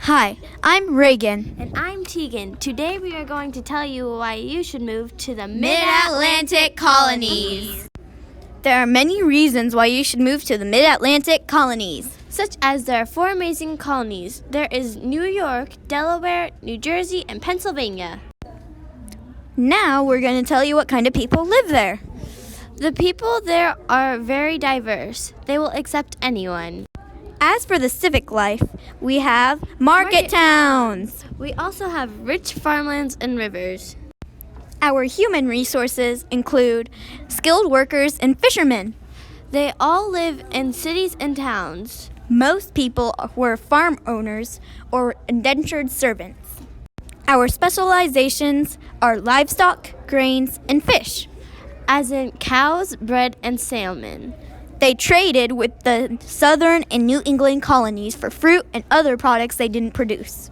Hi, I'm Regan. And I'm Teagan. Today we are going to tell you why you should move to the Mid-Atlantic colonies. There are many reasons why you should move to the Mid-Atlantic colonies. Such as there are 4 amazing colonies. There is New York, Delaware, New Jersey, and Pennsylvania. Now we're going to tell you what kind of people live there. The people there are very diverse. They will accept anyone. As for the civic life, we have market towns. We also have rich farmlands and rivers. Our human resources include skilled workers and fishermen. They all live in cities and towns. Most people were farm owners or indentured servants. Our specializations are livestock, grains, and fish. As in cows, bread, and salmon. They traded with the southern and New England colonies for fruit and other products they didn't produce.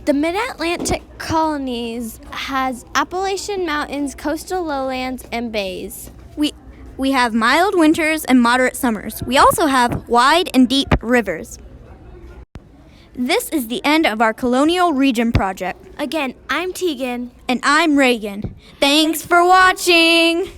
The Mid-Atlantic colonies has Appalachian Mountains, coastal lowlands, and bays. We have mild winters and moderate summers. We also have wide and deep rivers. This is the end of our Colonial Region project. Again, I'm Teagan. And I'm Regan. Thanks for watching!